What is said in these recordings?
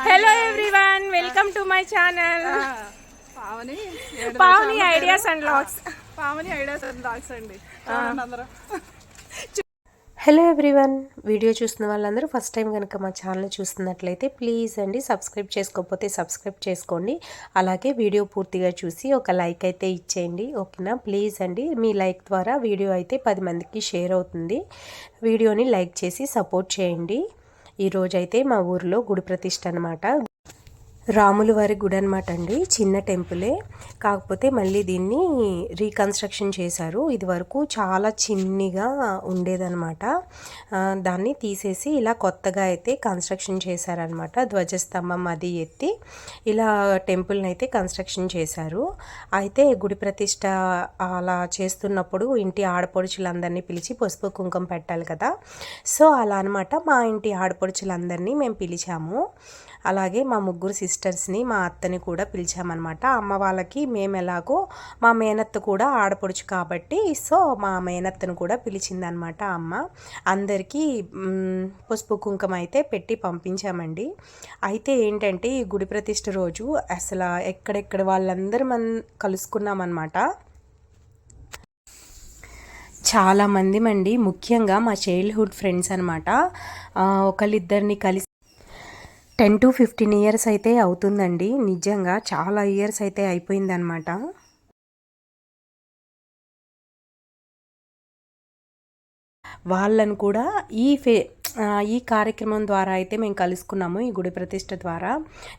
Hello everyone, welcome to my channel Pavani ideas and vlogs. అండి. Hello everyone, video చూస్తున్న వాళ్ళందరూ first time కనుక మా ఛానల్ చూస్తున్నట్లయితే ప్లీజ్ అండి సబ్స్క్రైబ్ చేసుకోకపోతే సబ్స్క్రైబ్ చేసుకోండి. అలాగే వీడియో పూర్తిగా చూసి ఒక లైక్ అయితే ఇచ్చేయండి, ఓకేనా? ప్లీజ్ అండి, మీ లైక్ ద్వారా వీడియో అయితే 10 మందికి షేర్ అవుతుంది. వీడియోని లైక్ చేసి సపోర్ట్ చేయండి. ఈరోజైతే మా ఊరిలో గుడి ప్రతిష్ఠ అనమాట. రాముల వారి గుడి అనమాట అండి. చిన్న టెంపులే, కాకపోతే మళ్ళీ దీన్ని రీకన్స్ట్రక్షన్ చేశారు. ఇది వరకు చాలా చిన్నగా ఉండేదన్నమాట. దాన్ని తీసేసి ఇలా కొత్తగా అయితే కన్స్ట్రక్షన్ చేశారనమాట. ధ్వజస్తంభం అది ఎత్తి ఇలా టెంపుల్ని అయితే కన్స్ట్రక్షన్ చేశారు. అయితే గుడి ప్రతిష్ట అలా చేస్తున్నప్పుడు ఇంటి ఆడపడుచులందరినీ పిలిచి పసుపు కుంకుమ పెట్టాలి కదా. సో అలా అనమాట, మా ఇంటి ఆడపడుచులందరినీ మేము పిలిచాము. అలాగే మా ముగ్గురు సిస్టర్స్ని, మా అత్తని కూడా పిలిచామన్నమాట. అమ్మ వాళ్ళకి మేము ఎలాగో మా మేనత్త కూడా ఆడపడుచు కాబట్టి సో మా మేనత్తను కూడా పిలిచిందనమాట అమ్మ. అందరికీ పసుపు కుంకుమ అయితే పెట్టి పంపించామండి. అయితే ఏంటంటే ఈ గుడి ప్రతిష్ఠ రోజు అసలు ఎక్కడెక్కడ వాళ్ళందరూ కలుసుకున్నామన్నమాట. చాలామంది మండి, ముఖ్యంగా మా చైల్డ్హుడ్ ఫ్రెండ్స్ అనమాట. ఒకళ్ళిద్దరిని కలిసి 10 to 15 ఇయర్స్ అయితే అవుతుందండి. నిజంగా చాలా ఇయర్స్ అయితే అయిపోయిందనమాట. వాళ్ళను కూడా ఈ కార్యక్రమం ద్వారా అయితే మేము కలుసుకున్నాము. ఈ గుడి ప్రతిష్ఠ ద్వారా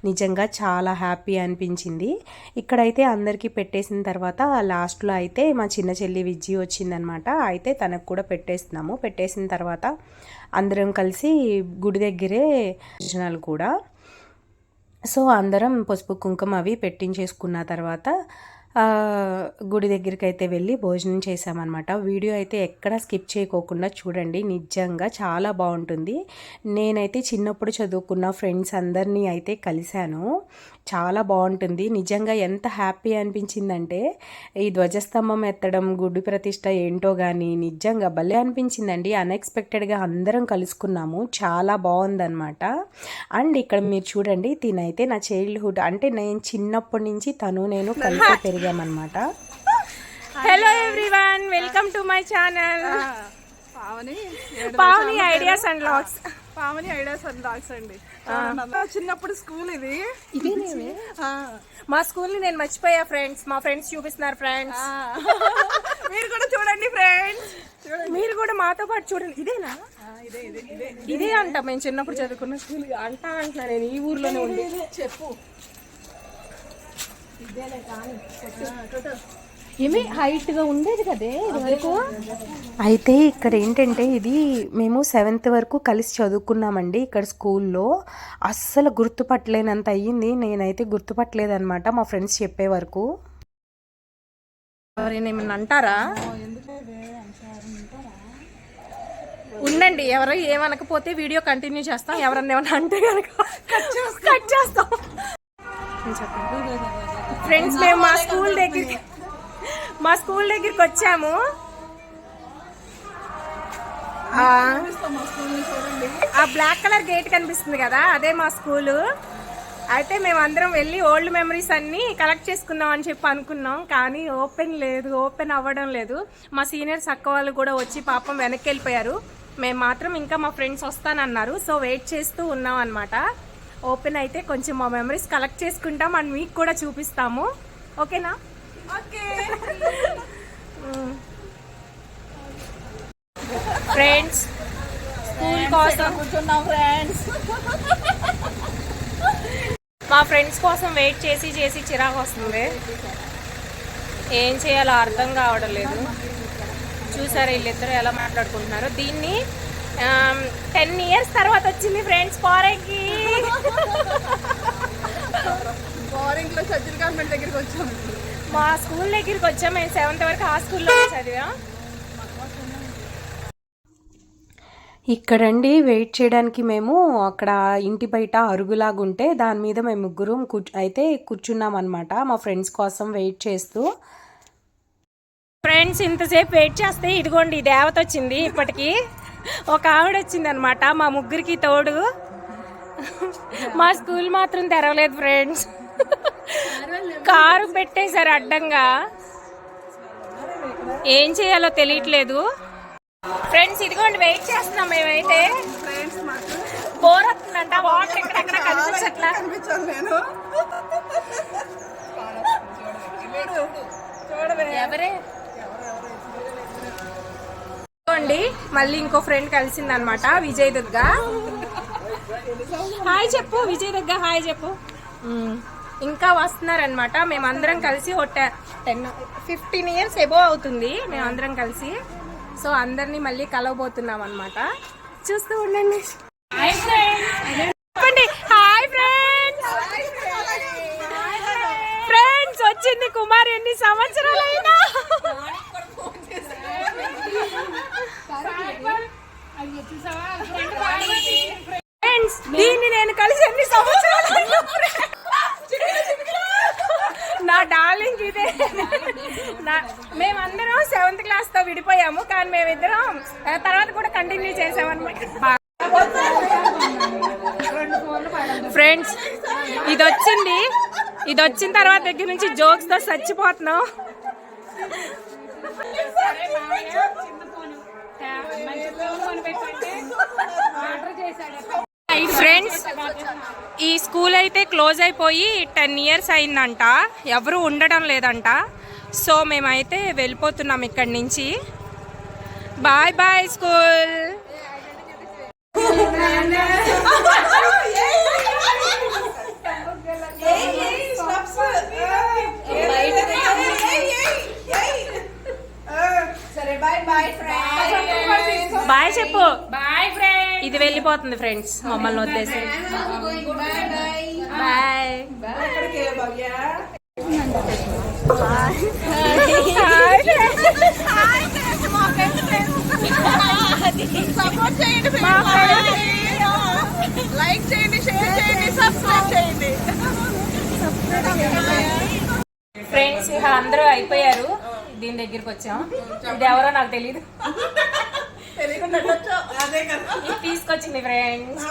నిజంగా చాలా హ్యాపీ అనిపించింది. ఇక్కడైతే అందరికీ పెట్టేసిన తర్వాత లాస్ట్లో అయితే మా చిన్న చెల్లి విజ్జి వచ్చిందనమాట. అయితే తనకు కూడా పెట్టేస్తున్నాము. పెట్టేసిన తర్వాత అందరం కలిసి గుడి దగ్గరే భోజనాలు కూడా. సో అందరం పసుపు కుంకుమ అవి పెట్టించేసుకున్న తర్వాత గుడి దగ్గరికి అయితే వెళ్ళి భోజనం చేసామన్నమాట. వీడియో అయితే ఎక్కడ స్కిప్ చేయకోకుండా చూడండి, నిజంగా చాలా బాగుంటుంది. నేనైతే చిన్నప్పుడు చదువుకున్న ఫ్రెండ్స్ అందరినీ అయితే కలిశాను. చాలా బాగుంటుంది. నిజంగా ఎంత హ్యాపీ అనిపించిందంటే ఈ ధ్వజస్తంభం ఎత్తడం, గుడి ప్రతిష్ట ఏంటో కానీ నిజంగా భలే అనిపించిందండి. అన్ఎక్స్పెక్టెడ్గా అందరం కలుసుకున్నాము. చాలా బాగుందన్నమాట. అండ్ ఇక్కడ మీరు చూడండి, తినైతే నా చైల్డ్హుడ్ అంటే నేను చిన్నప్పటి నుంచి నేను కలిసి పెరిగామన్నమాట. Hello everyone, welcome to my channel Pavani ideas and vlogs. అండి. చిన్నప్పుడు స్కూల్ ఇది మా స్కూల్ ని నేను మర్చిపోయా ఫ్రెండ్స్. మా ఫ్రెండ్స్ చూపిస్తున్నారు ఫ్రెండ్స్. మీరు కూడా చూడండి ఫ్రెండ్స్, మీరు కూడా మాతో పాటు చూడండి. ఇదేనా? ఇదే అంట మేము చిన్నప్పుడు చదువుకున్న స్కూల్ అంటున్నా. నేను ఈ ఊర్లోనే ఉంది. చెప్పు. ఏమి హైట్ గా ఉండేది కదే ఇదివరకు. అయితే ఇక్కడ ఏంటంటే ఇది మేము 7th వరకు కలిసి చదువుకున్నామండి ఇక్కడ స్కూల్లో. అస్సలు గుర్తుపట్టలేనంత అయ్యింది. నేనైతే గుర్తుపట్టలేదన్నమాట మా ఫ్రెండ్స్ చెప్పే వరకు. ఎవరైనా ఏమన్నా అంటారా? ఉండండి, ఎవరో ఏమనకపోతే వీడియో కంటిన్యూ చేస్తాం. ఎవరన్నా ఏమన్నా అంటే కనుక కట్ చేస్తాం. ఫ్రెండ్స్, మేము మా స్కూల్ దగ్గరికి వచ్చాము. ఆ బ్లాక్ కలర్ గేట్ కనిపిస్తుంది కదా, అదే మా స్కూలు. అయితే మేము అందరం వెళ్ళి ఓల్డ్ మెమరీస్ అన్ని కలెక్ట్ చేసుకుందాం అని చెప్పి అనుకున్నాం. కానీ ఓపెన్ అవ్వడం లేదు. మా సీనియర్స్ అక్క వాళ్ళు కూడా వచ్చి పాపం వెనక్కి వెళ్ళిపోయారు. మేము మాత్రం ఇంకా మా ఫ్రెండ్స్ వస్తానన్నారు. సో వెయిట్ చేస్తూ ఉన్నాం అనమాట. ఓపెన్ అయితే కొంచెం మా మెమరీస్ కలెక్ట్ చేసుకుంటాం అండ్ మీకు కూడా చూపిస్తాము. ఓకేనా? ఫ్రెండ్స్, స్కూల్ కోసం కూర్చున్నాం ఫ్రెండ్స్. మా ఫ్రెండ్స్ కోసం వెయిట్ చేసి చిరాకు వస్తుంది. ఏం చేయాలో అర్థం కావడం లేదు. చూసారా వీళ్ళిద్దరు ఎలా మాట్లాడుకుంటున్నారు. దీన్ని 10 ఇయర్స్ తర్వాత వచ్చింది ఫ్రెండ్స్ ఫారెన్కి. ఫారెన్లో సజ్జల గవర్నమెంట్ దగ్గరికి వచ్చాము. మా స్కూల్ దగ్గరికి వచ్చాము. మేము 7th వరకు ఆ స్కూల్లో చదివాం. ఇక్కడండి వెయిట్ చేయడానికి మేము అక్కడ ఇంటి బయట అరుగులాగుంటే దాని మీద మేము ముగ్గురం అయితే కూర్చున్నాం అనమాట, మా ఫ్రెండ్స్ కోసం వెయిట్ చేస్తూ. ఫ్రెండ్స్, ఇంతసేపు వెయిట్ చేస్తే ఇదిగోండి దేవత వచ్చింది. ఇప్పటికి ఒక ఆవిడ వచ్చింది అనమాట మా ముగ్గురికి తోడు. మా స్కూల్ మాత్రం తెరవలేదు ఫ్రెండ్స్. కారు పెట్టేశారు అడ్డంగా. ఏం చేయాలో తెలియట్లేదు ఫ్రెండ్స్. ఇదిగోండి వెయిట్ చేస్తున్నాం మేమైతే. ఫ్రెండ్స్ మాకు బోర్ వస్తుందంట. వాటర్ ఎక్కడెక్కడ కనిపించట్లా. కనిపించాను నేను. చూడవే ఎవరే చూడండి. మళ్ళీ ఇంకో ఫ్రెండ్ కలిసింది అనమాట, విజయ్ దుర్గ. హాయ్ చెప్పు విజయ్ దుర్గ, హాయ్ చెప్పు. ఇంకా వస్తున్నారనమాట. మేమందరం కలిసి 15 ఇయర్స్ ఎబో అవుతుంది మేమందరం కలిసి. సో అందరినీ మళ్ళీ కలవబోతున్నాం అనమాట. చూస్తూ ఉండండి. చెప్పండి హాయ్ ఫ్రెండ్స్. ఫ్రెండ్స్ వచ్చింది కుమార్. ఎన్ని సంవత్సరాలైనా ఫ్రెండ్స్ దీన్ని నేను కలిసి ఎన్ని సంవత్సరాలు. నా డార్లింగ్ ఇదే. మేమందరం 7th క్లాస్ తో విడిపోయాము, కానీ మేమిద్దరం తర్వాత కూడా కంటిన్యూ చేసామన్నమాట. ఫ్రెండ్స్ ఇది వచ్చిన తర్వాత దగ్గర నుంచి జోక్స్ తో చచ్చిపోతున్నాం. ఫ్రెండ్స్ ఈ స్కూల్ అయితే క్లోజ్ అయిపోయి 10 ఇయర్స్ అయిందంట. ఎవరు ఉండడం లేదంట. సో మేమైతే వెళ్ళిపోతున్నాం ఇక్కడి నుంచి. Bye bye school. బాయ్ చెప్పు. Bye friends. ఇది వెళ్ళిపోతుంది ఫ్రెండ్స్ మమ్మల్ని వదిలేసి. బాయ్. సపోర్ట్ చేయండి, లైక్ చేయండి, షేర్ చేయండి, సబ్స్క్రైబ్ చేయండి. ఫ్రెండ్స్ ఇక అందరూ అయిపోయారు. దీని దగ్గరికి వచ్చాం. ఇది ఎవరో నాకు తెలీదు. అదే కదా ఇది తీసుకొచ్చింది ఫ్రెండ్స్.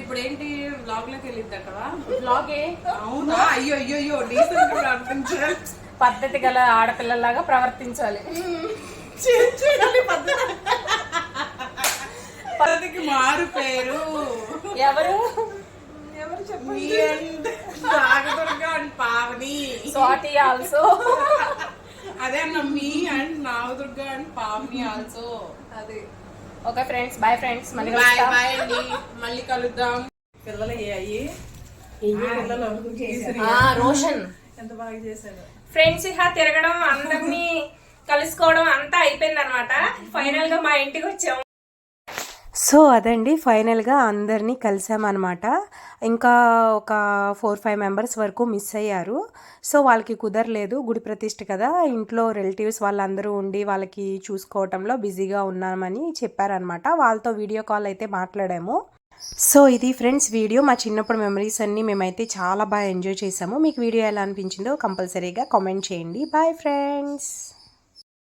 ఇప్పుడు ఏంటి బ్లాగ్ లోకి వెళ్ళిద్ది కదా. బ్లాగే. అవునా? అయ్యో అయ్యో అయ్యో డీసెంట్ గా అనిపించాలి. పద్ధతి గల ఆడపిల్లలాగా ప్రవర్తించాలి. పద్ధతికి మారు పేరు ఎవరు నాగదుర్గ అండ్ పావని. స్వాతి ఆల్సో. అదే అన్న me and Nagadurga and Pavani also. అది ఓకే ఫ్రెండ్స్, బాయ్ ఫ్రెండ్స్. మళ్ళీ బాయ్ బాయ్ అండి, మళ్ళీ కలుద్దాం. పిల్లలు అయ్యాయి. రోషన్ ఎంత బాగా చేశాడు ఫ్రెండ్స్. ఇహ తిరగడం, అందరినీ కలుసుకోవడం అంతా అయిపోయింది అనమాట. ఫైనల్ గా మా ఇంటికి వచ్చాము. సో అదండి ఫైనల్గా అందరినీ కలిసామన్నమాట. ఇంకా ఒక 4-5 మెంబర్స్ వరకు మిస్ అయ్యారు. సో వాళ్ళకి కుదరలేదు, గుడి ప్రతిష్ఠ కదా, ఇంట్లో రిలేటివ్స్ వాళ్ళందరూ ఉండి వాళ్ళకి చూసుకోవటంలో బిజీగా ఉన్నామని చెప్పారనమాట. వాళ్ళతో వీడియో కాల్ అయితే మాట్లాడాము. సో ఇది ఫ్రెండ్స్ వీడియో. మా చిన్నప్పుడు మెమరీస్ అన్నీ మేమైతే చాలా బాగా ఎంజాయ్ చేసాము. మీకు వీడియో ఎలా అనిపించిందో కంపల్సరీగా కామెంట్ చేయండి. Bye friends.